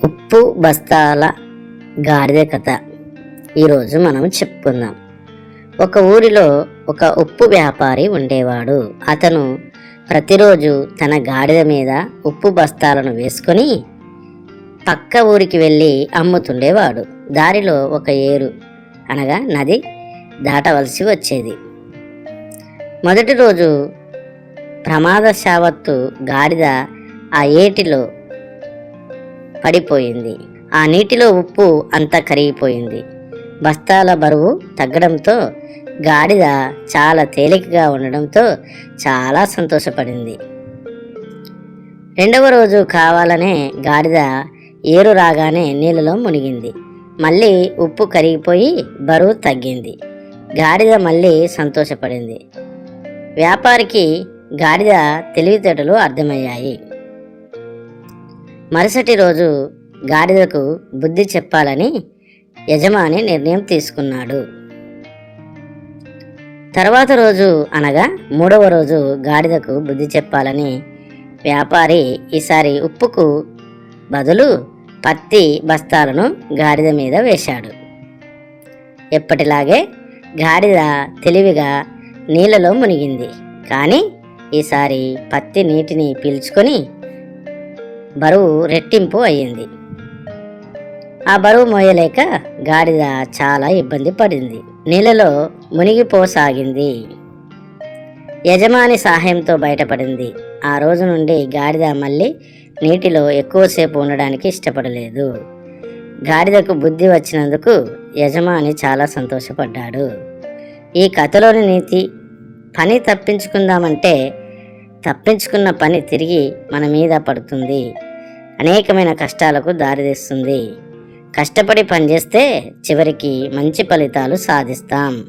ఉప్పు బస్తాల గాడిద కథ ఈరోజు మనం చెప్పుకుందాం. ఒక ఊరిలో ఒక ఉప్పు వ్యాపారి ఉండేవాడు. అతను ప్రతిరోజు తన గాడిద మీద ఉప్పు బస్తాలను వేసుకొని పక్క ఊరికి వెళ్ళి అమ్ముతుండేవాడు. దారిలో ఒక ఏరు అనగా నది దాటవలసి వచ్చేది. మొదటి రోజు ప్రమాదశావత్తు గాడిద ఆ ఏటిలో పడిపోయింది. ఆ నీటిలో ఉప్పు అంతా కరిగిపోయింది. బస్తాల బరువు తగ్గడంతో గాడిద చాలా తేలికగా ఉండడంతో చాలా సంతోషపడింది. రెండవ రోజు కావాలనే గాడిద ఏరు రాగానే నీళ్ళలో మునిగింది. మళ్ళీ ఉప్పు కరిగిపోయి బరువు తగ్గింది. గాడిద మళ్ళీ సంతోషపడింది. వ్యాపారికి గాడిద తెలివితేటలు అర్థమయ్యాయి. మరుసటి రోజు గాడిదకు బుద్ధి చెప్పాలని యజమాని నిర్ణయం తీసుకున్నాడు. తర్వాత రోజు అనగా మూడవ రోజు గాడిదకు బుద్ధి చెప్పాలని వ్యాపారి ఈసారి ఉప్పుకు బదులు పత్తి బస్తాలను గాడిద మీద వేశాడు. ఎప్పటిలాగే గాడిద తెలివిగా నీళ్ళలో మునిగింది. కానీ ఈసారి పత్తి నీటిని పీల్చుకొని బరువు రెట్టింపు అయ్యింది. ఆ బరువు మోయలేక గాడిద చాలా ఇబ్బంది పడింది. నీళ్ళలో మునిగిపోసాగింది. యజమాని సహాయంతో బయటపడింది. ఆ రోజు నుండి గాడిద మళ్ళీ నీటిలో ఎక్కువసేపు ఉండడానికి ఇష్టపడలేదు. గాడిదకు బుద్ధి వచ్చినందుకు యజమాని చాలా సంతోషపడ్డాడు. ఈ కథలోని నీతి, పని తప్పించుకుందామంటే తప్పించుకున్న పని తిరిగి మన మీద పడుతుంది. అనేకమైన కష్టాలకు దారితీస్తుంది. కష్టపడి పనిచేస్తే చివరికి మంచి ఫలితాలు సాధిస్తాం.